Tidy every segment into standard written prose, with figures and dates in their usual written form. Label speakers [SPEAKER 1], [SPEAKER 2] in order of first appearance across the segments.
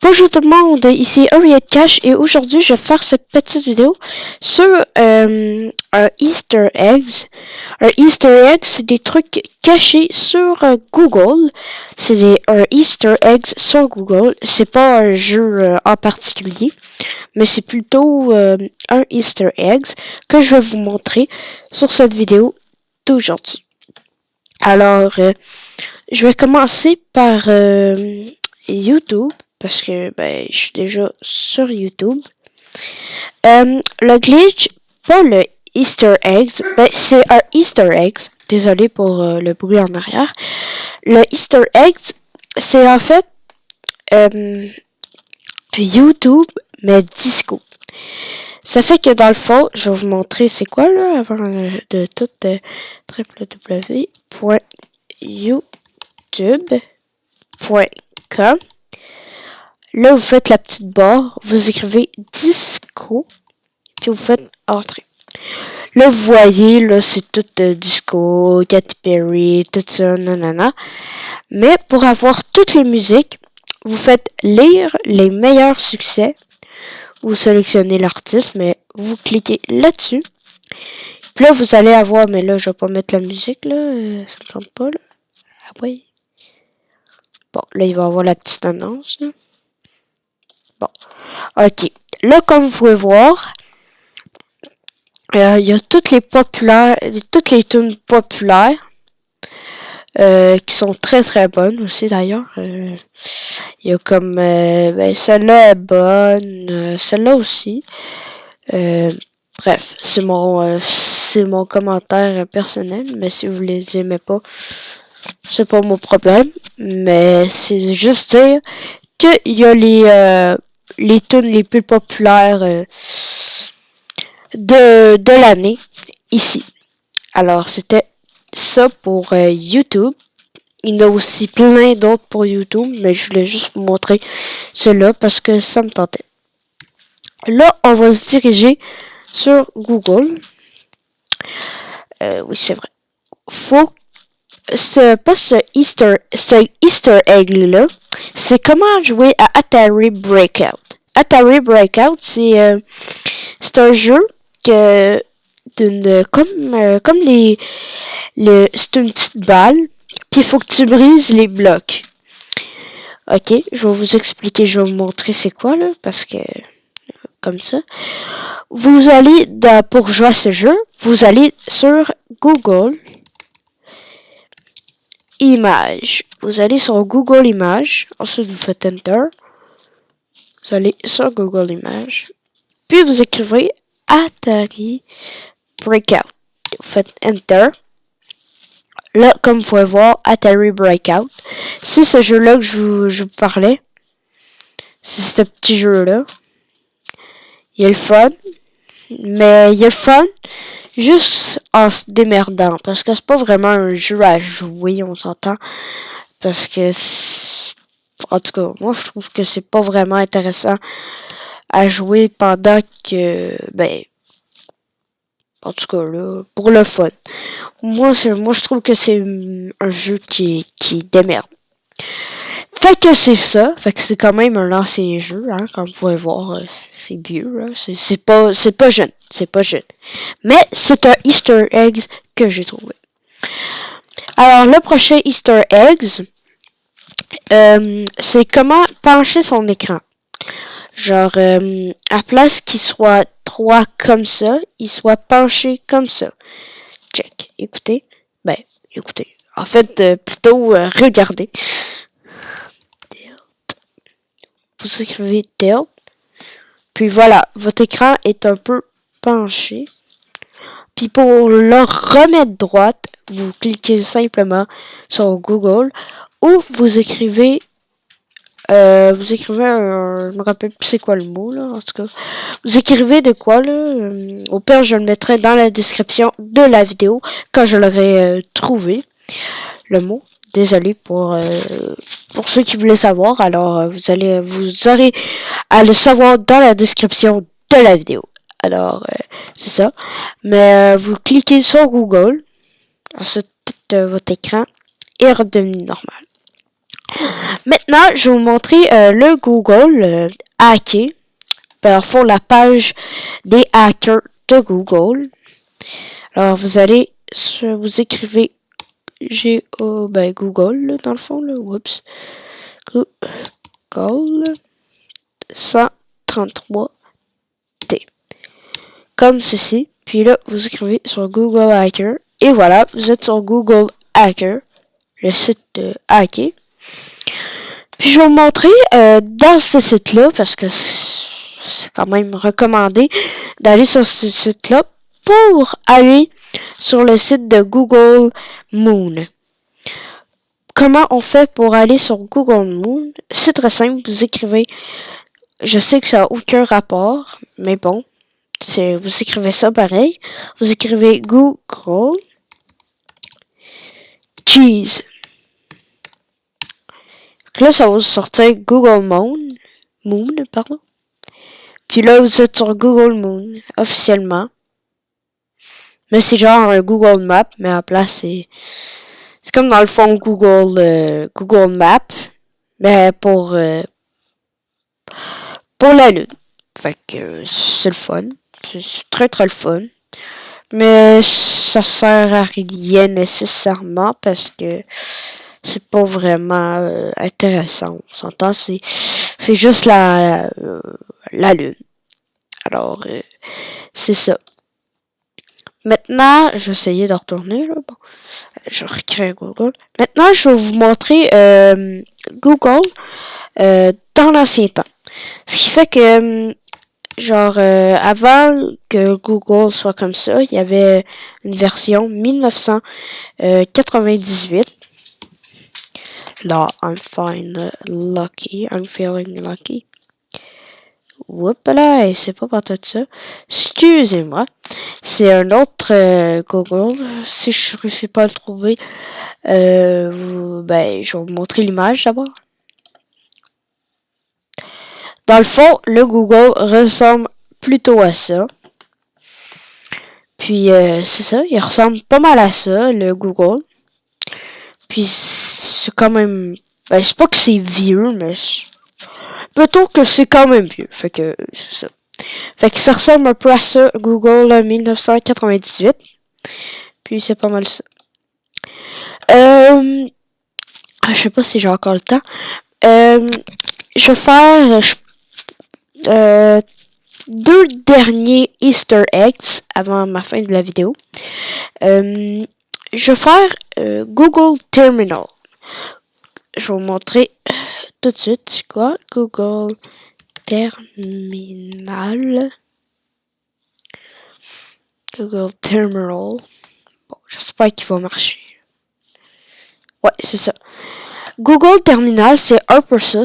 [SPEAKER 1] Bonjour tout le monde, ici Henriette Cash et aujourd'hui je vais faire cette petite vidéo sur un Easter eggs. Un Easter egg, c'est des trucs cachés sur Google. C'est un Easter eggs sur Google. C'est pas un jeu en particulier, mais c'est plutôt un Easter eggs que je vais vous montrer sur cette vidéo d'aujourd'hui. Alors, je vais commencer par YouTube. Parce que je suis déjà sur YouTube. Le glitch, pas le Easter eggs, c'est un Easter eggs. Désolé pour le bruit en arrière. Le Easter eggs, c'est en fait YouTube, mais disco. Ça fait que dans le fond, je vais vous montrer c'est quoi là, avant de tout www.youtube.com. Là, vous faites la petite barre, vous écrivez disco, puis vous faites entrer. Là, vous voyez, là, c'est tout disco, Katy Perry, tout ça, nanana. Mais pour avoir toutes les musiques, vous faites lire les meilleurs succès. Vous sélectionnez l'artiste, mais vous cliquez là-dessus. Puis là, vous allez avoir, mais là, je vais pas mettre la musique, là, ça me tente pas, là. Ah oui. Bon, là, il va y avoir la petite annonce, là. Bon, ok. Là, comme vous pouvez voir, il y a toutes les tunes populaires qui sont très très bonnes aussi d'ailleurs. Il y a comme celle-là est bonne, celle-là aussi. Bref, c'est mon commentaire personnel, mais si vous les aimez pas, c'est pas mon problème. Mais c'est juste dire qu'il y a les tunes les plus populaires de l'année ici. Alors c'était ça pour YouTube. Il y en a aussi plein d'autres pour YouTube, mais je voulais juste vous montrer cela parce que ça me tentait. Là, on va se diriger sur Google. Oui, c'est vrai. Ce Easter egg là, c'est comment jouer à Atari Breakout. Atari Breakout, c'est un jeu que comme c'est une petite balle, puis il faut que tu brises les blocs. Ok, je vais vous expliquer, je vais vous montrer c'est quoi là, parce que comme ça. Vous allez pour jouer à ce jeu, vous allez sur Google Images. Vous allez sur Google Images, ensuite vous faites Enter. Vous allez sur Google Images, puis vous écrivez Atari Breakout. Vous faites Enter. Là, comme vous pouvez voir, Atari Breakout. C'est ce jeu-là que je vous parlais. C'est ce petit jeu-là. Il y a le fun. Mais il y a le fun juste en se démerdant. Parce que c'est pas vraiment un jeu à jouer, on s'entend. Parce que, en tout cas, moi je trouve que c'est pas vraiment intéressant à jouer pendant que, en tout cas là, pour le fun. Moi je trouve que c'est un jeu qui démerde. Fait que c'est ça, fait que c'est quand même un ancien jeu, hein, comme vous pouvez voir, c'est vieux, là, c'est pas jeune, mais c'est un Easter egg que j'ai trouvé. Alors le prochain Easter egg, c'est comment pencher son écran. Genre, à place qu'il soit droit comme ça, il soit penché comme ça. Check, écoutez, écoutez, en fait, plutôt regardez. Vous écrivez tilt. Puis voilà, votre écran est un peu penché. Puis pour le remettre droite, vous cliquez simplement sur Google ou vous écrivez je me rappelle plus c'est quoi le mot là, en tout cas. Vous écrivez de quoi là, au pire je le mettrai dans la description de la vidéo quand je l'aurai trouvé, le mot. Désolé pour ceux qui voulaient savoir. Alors vous aurez à le savoir dans la description de la vidéo. Alors c'est ça. Mais vous cliquez sur Google, ensuite votre écran est redevenu normal. Maintenant, je vais vous montrer le Google hacké. Par fond, la page des hackers de Google. Alors, vous écrivez Google, là, dans le fond, là, oups, Google 133T, comme ceci. Puis là, vous écrivez sur Google Hacker, et voilà, vous êtes sur Google Hacker, le site de hacker. Puis je vais vous montrer dans ce site-là, parce que c'est quand même recommandé d'aller sur ce site-là pour aller sur le site de Google Moon. Comment on fait pour aller sur Google Moon? C'est très simple, vous écrivez, je sais que ça n'a aucun rapport, mais bon, vous écrivez ça pareil. Vous écrivez Google Cheese. Là, ça va vous sortir Google Moon, pardon. Puis là, vous êtes sur Google Moon, officiellement. Mais c'est genre un Google Map, mais à la place, c'est comme dans le fond Google Map, mais pour la Lune. Fait que c'est le fun. C'est très très le fun. Mais ça sert à rien nécessairement parce que c'est pas vraiment intéressant. On s'entend, c'est juste la Lune. Alors, c'est ça. Maintenant, je vais essayer de retourner. Là. Bon, je vais recréer Google. Maintenant, je vais vous montrer Google dans l'ancien temps. Ce qui fait que, avant que Google soit comme ça, il y avait une version 1998. Là, I'm feeling lucky. Oups là, et c'est pas partout de ça. Excusez-moi. C'est un autre Google. Si je ne sais pas le trouver, je vais vous montrer l'image d'abord. Dans le fond, le Google ressemble plutôt à ça. Puis c'est ça, il ressemble pas mal à ça, le Google. Puis c'est quand même... c'est pas que c'est vieux, mais... Plutôt que c'est quand même vieux. Fait que c'est ça. Fait que ça ressemble un peu à ça, Google 1998. Puis c'est pas mal ça. Je sais pas si j'ai encore le temps. Je vais faire 2 derniers Easter eggs avant ma fin de la vidéo. Je vais faire Google Terminal. Je vais vous montrer tout de suite c'est quoi Google Terminal. Google Terminal. Bon, j'espère qu'il va marcher. Ouais, c'est ça. Google Terminal, c'est un peu ça.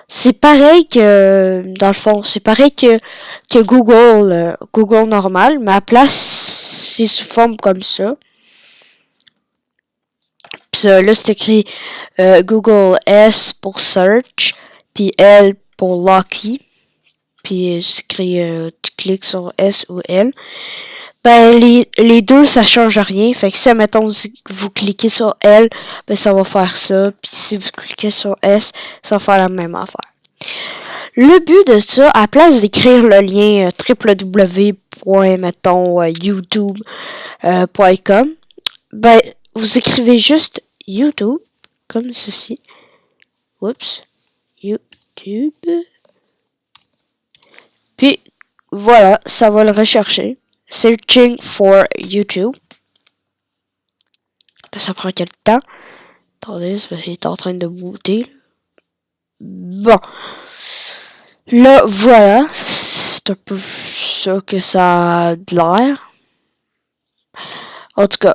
[SPEAKER 1] C'est pareil que, dans le fond, c'est pareil que Google, Google normal, mais à la place, c'est sous forme comme ça. Puis là, c'est écrit Google S pour Search, puis L pour Lucky. Puis c'est écrit, tu cliques sur S ou L. Ben, les deux, ça change rien. Fait que si, admettons, vous cliquez sur L, ben, ça va faire ça. Puis si vous cliquez sur S, ça va faire la même affaire. Le but de ça, à la place d'écrire le lien www.youtube.com, ben, vous écrivez juste YouTube, comme ceci. Oups. YouTube. Puis, voilà, ça va le rechercher. Searching for YouTube. Ça prend quel temps? Attendez, il est en train de booter. Bon. Là, voilà. C'est un peu ça que ça a de l'air. En tout cas,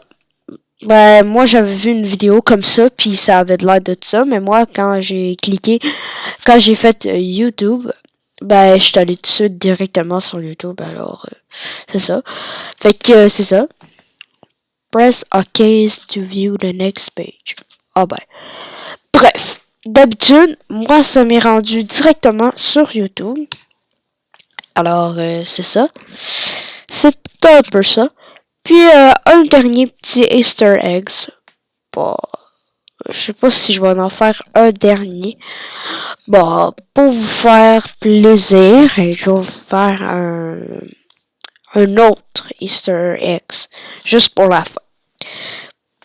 [SPEAKER 1] ben, moi, j'avais vu une vidéo comme ça, puis ça avait de l'air de ça. Mais moi, quand j'ai fait YouTube, ben, je suis allé tout de suite directement sur YouTube. Alors, c'est ça. Fait que, c'est ça. Press OK to view the next page. Ah ben. Bref. D'habitude, moi, ça m'est rendu directement sur YouTube. Alors, c'est ça. C'est un peu ça. Puis, un dernier petit Easter egg. Pas je sais pas si je vais en faire un dernier. Bon, pour vous faire plaisir, je vais vous faire un autre Easter egg, juste pour la fin.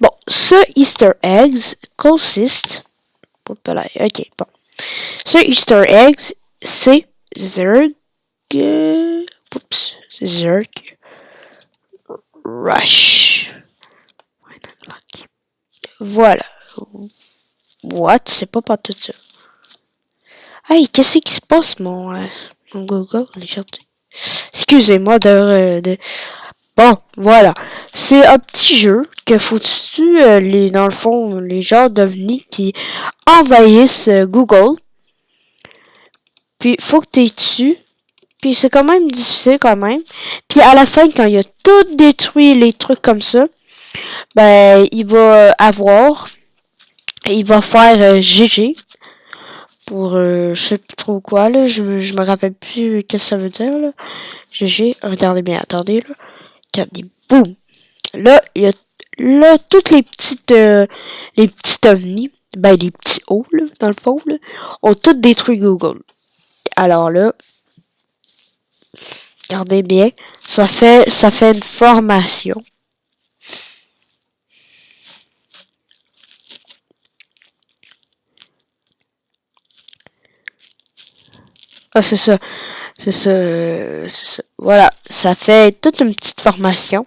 [SPEAKER 1] Bon, ce Easter egg consiste... Ok, bon. Ce Easter egg, c'est Zerg... Zerg... Rush. Voilà. What? C'est pas tout ça. Hey, qu'est-ce qui se passe, mon Google? Excusez-moi Bon, voilà. C'est un petit jeu que faut-tu, dans le fond, les gens d'OVNI qui envahissent Google. Puis, faut que tu es dessus. Puis, c'est quand même difficile, quand même. Puis, à la fin, quand il a tout détruit, les trucs comme ça, ben, il va faire GG. Pour, je sais plus trop quoi, là. Je me rappelle plus qu'est-ce que ça veut dire, là. GG. Regardez bien, attendez, là. Regardez, boum. Là, il y a là toutes les petites ovnis, ben les petits hauts là, dans le fond là, ont tout détruit Google. Alors là, regardez bien, ça fait une formation. Ah c'est ça. Voilà, ça fait toute une petite formation.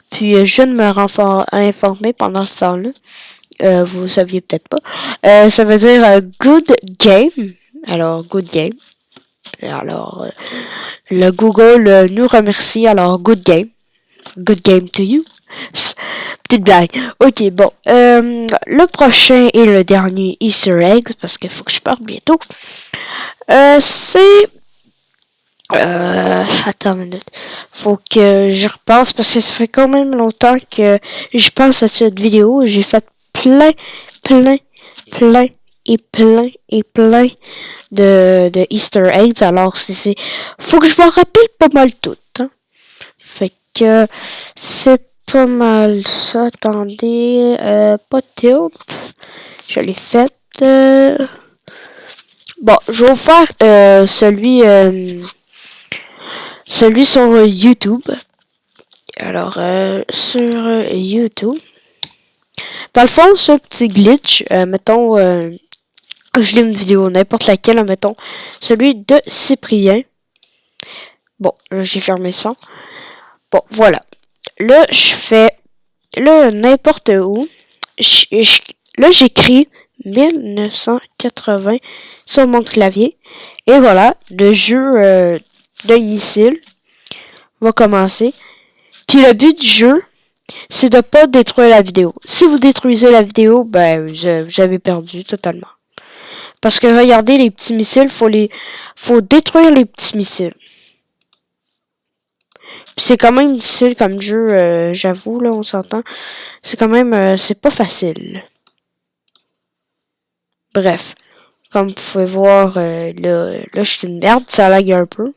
[SPEAKER 1] Puis je viens de me informer pendant ce temps-là. Vous saviez peut-être pas. Ça veut dire good game. Alors, good game. Alors, le Google nous remercie. Alors, good game. Good game to you. Petite blague. Ok, bon. Le prochain et le dernier Easter egg, parce qu'il faut que je parte bientôt. C'est... attends une minute. Faut que je repasse parce que ça fait quand même longtemps que je pense à cette vidéo. J'ai fait plein de Easter eggs. Alors, faut que je me rappelle pas mal tout. Hein. Fait que c'est pas mal ça. Attendez, pas tilt. Je l'ai fait. Bon, je vais vous faire celui sur YouTube. Alors, sur YouTube. Dans le fond, ce petit glitch, mettons, je lis une vidéo, n'importe laquelle, mettons, celui de Cyprien. Bon, j'ai fermé ça. Bon, voilà. Là, je fais, là, n'importe où. Là, j'écris 1980 sur mon clavier. Et voilà, le jeu d'un missile va commencer. Puis le but du jeu, c'est de pas détruire la vidéo. Si vous détruisez la vidéo, ben vous avez perdu totalement. Parce que regardez les petits missiles, faut détruire les petits missiles. Puis c'est quand même difficile comme jeu, j'avoue, là, on s'entend. C'est quand même, c'est pas facile. Bref, comme vous pouvez voir, là, je suis une merde, ça lag un peu.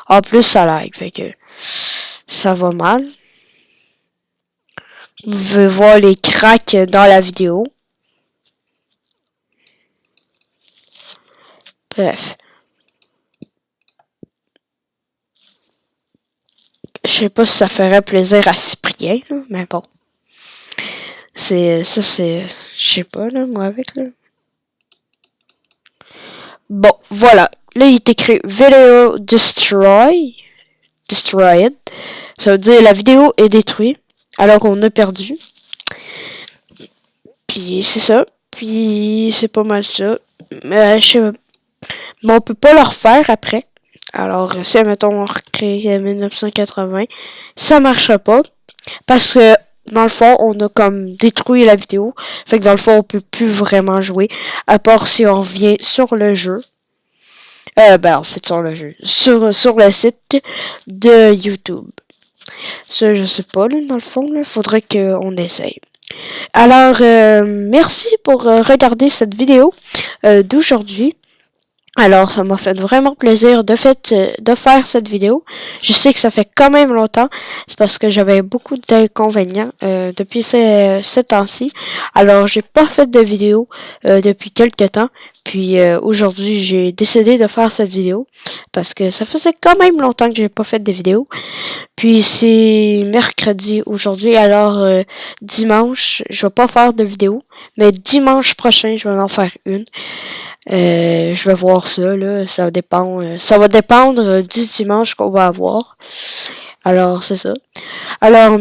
[SPEAKER 1] En plus, ça lag, fait que ça va mal. Vous pouvez voir les cracks dans la vidéo. Bref. Je sais pas si ça ferait plaisir à Cyprien, là, mais bon. Je sais pas, là, moi, avec, là. Bon, voilà. Là, il est écrit Video Destroyed. Ça veut dire la vidéo est détruite. Alors qu'on a perdu. Puis c'est ça. Puis c'est pas mal ça. Mais on peut pas le refaire après. Alors, si, mettons, on recrée 1980, ça marche pas. Parce que, dans le fond, on a comme détruit la vidéo. Fait que dans le fond, on peut plus vraiment jouer. À part si on revient sur le jeu. Ben, en fait, sur le jeu. Sur le site de YouTube. Ça, je sais pas, là, dans le fond, là. Faudrait qu'on essaye. Alors, merci pour regarder cette vidéo d'aujourd'hui. Alors, ça m'a fait vraiment plaisir de faire cette vidéo. Je sais que ça fait quand même longtemps. C'est parce que j'avais beaucoup d'inconvénients depuis ces temps-ci. Alors, j'ai pas fait de vidéo depuis quelques temps. Puis aujourd'hui, j'ai décidé de faire cette vidéo parce que ça faisait quand même longtemps que j'ai pas fait de vidéo. Puis c'est mercredi aujourd'hui. Alors, dimanche, je vais pas faire de vidéo. Mais dimanche prochain, je vais en faire une. Je vais voir ça, là. Ça va dépendre du dimanche qu'on va avoir. Alors, c'est ça. Alors,